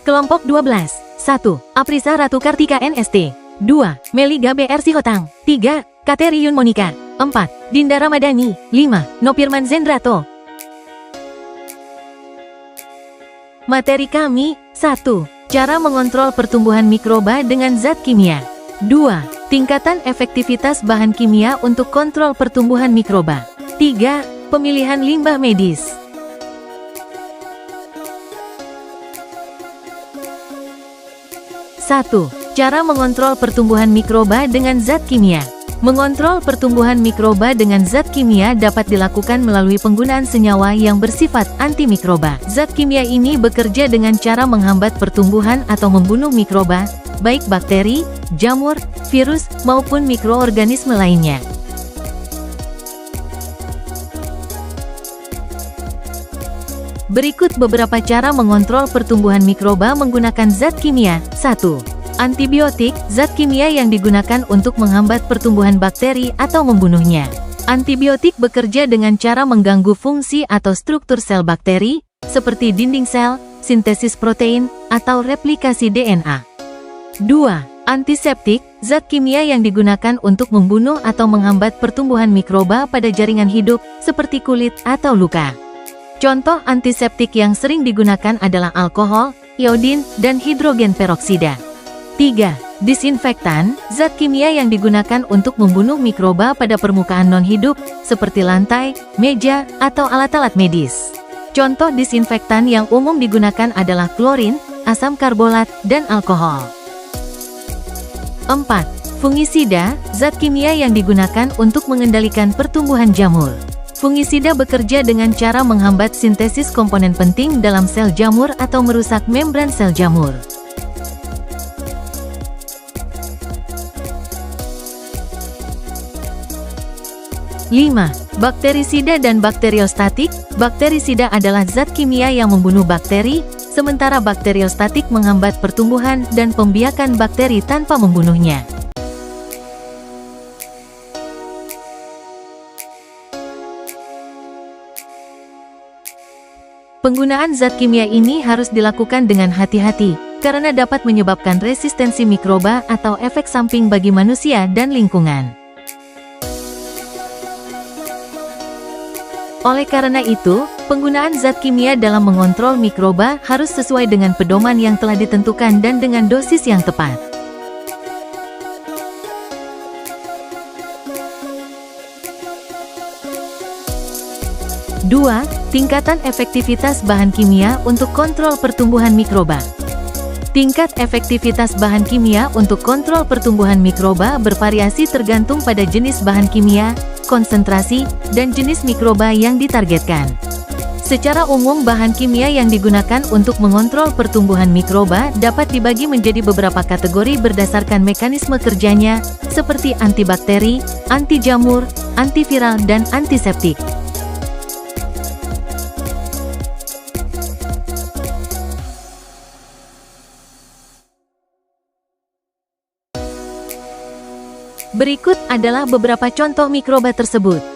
Kelompok 12. 1. Aprisa Ratu Kartika NST. 2. Meliga BR Sihotang. 3. Kateriun Monika. 4. Dinda Ramadhani. 5. Nopirman Zendrato. Materi kami. 1. Cara mengontrol pertumbuhan mikroba dengan zat kimia. 2. Tingkatan efektivitas bahan kimia untuk kontrol pertumbuhan mikroba. 3. Pemilihan limbah medis. 1. Cara mengontrol pertumbuhan mikroba dengan zat kimia. Mengontrol pertumbuhan mikroba dengan zat kimia dapat dilakukan melalui penggunaan senyawa yang bersifat antimikroba. Zat kimia ini bekerja dengan cara menghambat pertumbuhan atau membunuh mikroba, baik bakteri, jamur, virus, maupun mikroorganisme lainnya. Berikut beberapa cara mengontrol pertumbuhan mikroba menggunakan zat kimia. 1. Antibiotik, zat kimia yang digunakan untuk menghambat pertumbuhan bakteri atau membunuhnya. Antibiotik bekerja dengan cara mengganggu fungsi atau struktur sel bakteri, seperti dinding sel, sintesis protein, atau replikasi DNA. 2. Antiseptik, zat kimia yang digunakan untuk membunuh atau menghambat pertumbuhan mikroba pada jaringan hidup, seperti kulit atau luka. Contoh antiseptik yang sering digunakan adalah alkohol, iodin, dan hidrogen peroksida. 3. Disinfektan, zat kimia yang digunakan untuk membunuh mikroba pada permukaan non-hidup, seperti lantai, meja, atau alat-alat medis. Contoh disinfektan yang umum digunakan adalah klorin, asam karbolat, dan alkohol. 4. Fungisida, zat kimia yang digunakan untuk mengendalikan pertumbuhan jamur. Fungisida bekerja dengan cara menghambat sintesis komponen penting dalam sel jamur atau merusak membran sel jamur. Lima. Bakterisida dan bakteriostatik. Bakterisida adalah zat kimia yang membunuh bakteri, sementara bakteriostatik menghambat pertumbuhan dan pembiakan bakteri tanpa membunuhnya. Penggunaan zat kimia ini harus dilakukan dengan hati-hati, karena dapat menyebabkan resistensi mikroba atau efek samping bagi manusia dan lingkungan. Oleh karena itu, penggunaan zat kimia dalam mengontrol mikroba harus sesuai dengan pedoman yang telah ditentukan dan dengan dosis yang tepat. Dua. Tingkatan efektivitas bahan kimia untuk kontrol pertumbuhan mikroba. Tingkat efektivitas bahan kimia untuk kontrol pertumbuhan mikroba bervariasi tergantung pada jenis bahan kimia, konsentrasi, dan jenis mikroba yang ditargetkan. Secara umum bahan kimia yang digunakan untuk mengontrol pertumbuhan mikroba dapat dibagi menjadi beberapa kategori berdasarkan mekanisme kerjanya, seperti antibakteri, anti jamur, antiviral, dan antiseptik. Berikut adalah beberapa contoh mikroba tersebut.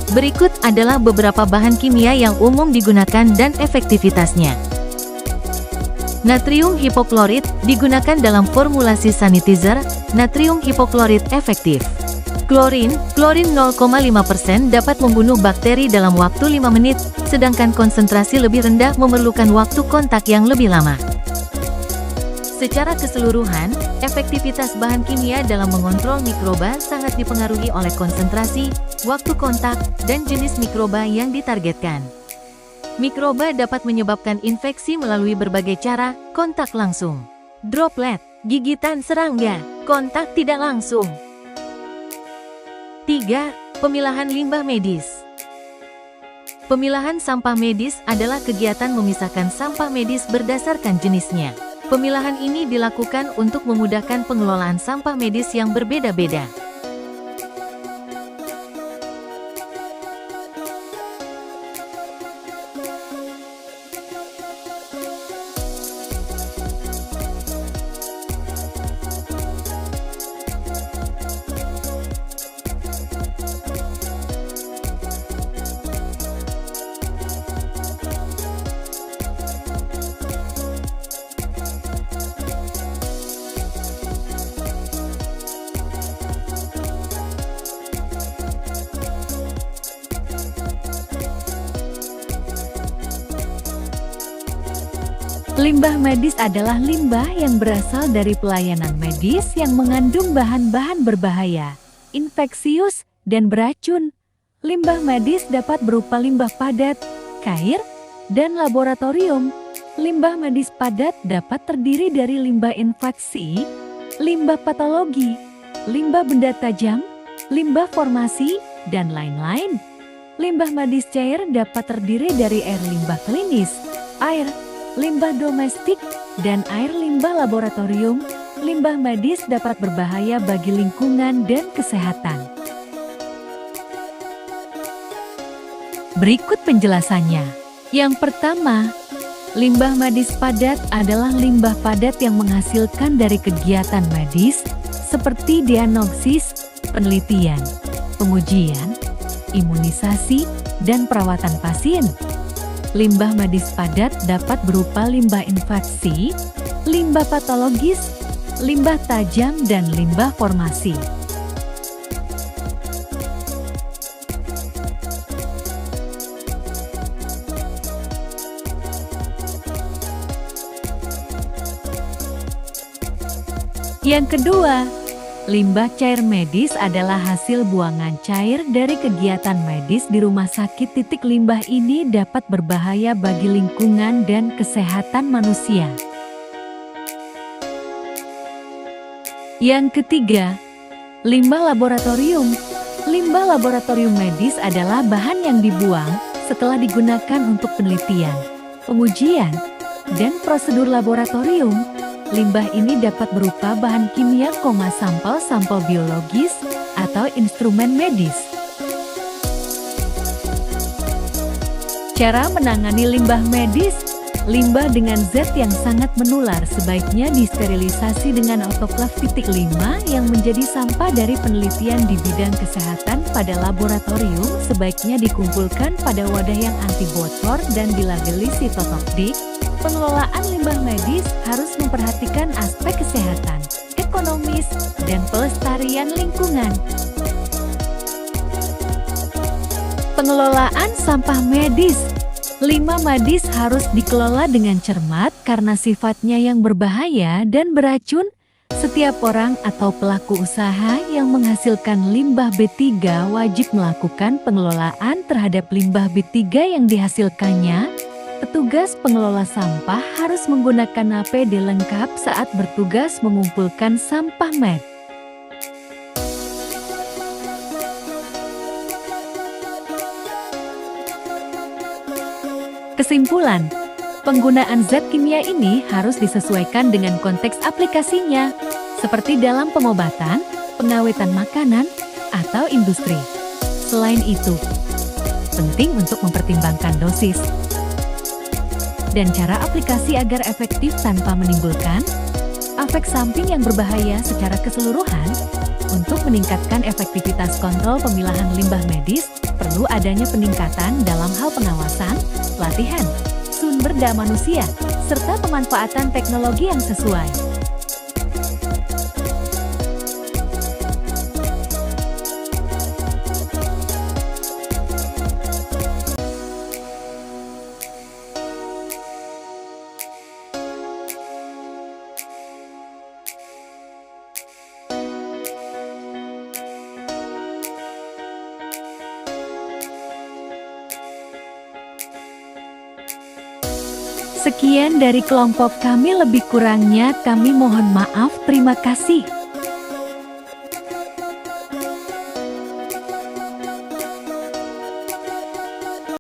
Berikut adalah beberapa bahan kimia yang umum digunakan dan efektivitasnya. Natrium hipoklorit digunakan dalam formulasi sanitizer, natrium hipoklorit efektif. Klorin 0,5% dapat membunuh bakteri dalam waktu 5 menit, sedangkan konsentrasi lebih rendah memerlukan waktu kontak yang lebih lama. Secara keseluruhan, efektivitas bahan kimia dalam mengontrol mikroba sangat dipengaruhi oleh konsentrasi, waktu kontak, dan jenis mikroba yang ditargetkan. Mikroba dapat menyebabkan infeksi melalui berbagai cara, kontak langsung, droplet, gigitan serangga, kontak tidak langsung. 3. Pemilahan limbah medis. Pemilahan sampah medis adalah kegiatan memisahkan sampah medis berdasarkan jenisnya. Pemilahan ini dilakukan untuk memudahkan pengelolaan sampah medis yang berbeda-beda. Limbah medis adalah limbah yang berasal dari pelayanan medis yang mengandung bahan-bahan berbahaya, infeksius, dan beracun. Limbah medis dapat berupa limbah padat, cair, dan laboratorium. Limbah medis padat dapat terdiri dari limbah infeksi, limbah patologi, limbah benda tajam, limbah formasi, dan lain-lain. Limbah medis cair dapat terdiri dari air limbah klinis, air, limbah domestik, dan air limbah laboratorium. Limbah medis dapat berbahaya bagi lingkungan dan kesehatan. Berikut penjelasannya. Yang pertama, limbah medis padat adalah limbah padat yang menghasilkan dari kegiatan medis seperti diagnosis, penelitian, pengujian, imunisasi, dan perawatan pasien. Limbah medis padat dapat berupa limbah infeksi, limbah patologis, limbah tajam, dan limbah formasi. Yang kedua, limbah cair medis adalah hasil buangan cair dari kegiatan medis di rumah sakit. Limbah ini dapat berbahaya bagi lingkungan dan kesehatan manusia. Yang ketiga, limbah laboratorium. Limbah laboratorium medis adalah bahan yang dibuang setelah digunakan untuk penelitian, pengujian, dan prosedur laboratorium. Limbah ini dapat berupa bahan kimia, sampel-sampel biologis, atau instrumen medis. Cara menangani limbah medis. Limbah dengan zat yang sangat menular sebaiknya disterilisasi dengan autoklav. 5 yang menjadi sampah dari penelitian di bidang kesehatan pada laboratorium sebaiknya dikumpulkan pada wadah yang anti bocor dan dilabeli Cytotokdik. Pengelolaan limbah medis harus memperhatikan aspek kesehatan, ekonomis, dan pelestarian lingkungan. Pengelolaan sampah medis. Limbah medis harus dikelola dengan cermat karena sifatnya yang berbahaya dan beracun. Setiap orang atau pelaku usaha yang menghasilkan limbah B3 wajib melakukan pengelolaan terhadap limbah B3 yang dihasilkannya. Petugas pengelola sampah harus menggunakan APD lengkap saat bertugas mengumpulkan sampah medis. Kesimpulan, penggunaan zat kimia ini harus disesuaikan dengan konteks aplikasinya, seperti dalam pengobatan, pengawetan makanan, atau industri. Selain itu, penting untuk mempertimbangkan dosis dan cara aplikasi agar efektif tanpa menimbulkan efek samping yang berbahaya secara keseluruhan. Untuk meningkatkan efektivitas kontrol pemilahan limbah medis, perlu adanya peningkatan dalam hal pengawasan, pelatihan, sumber daya manusia, serta pemanfaatan teknologi yang sesuai. Sekian dari kelompok kami, lebih kurangnya kami mohon maaf. Terima kasih.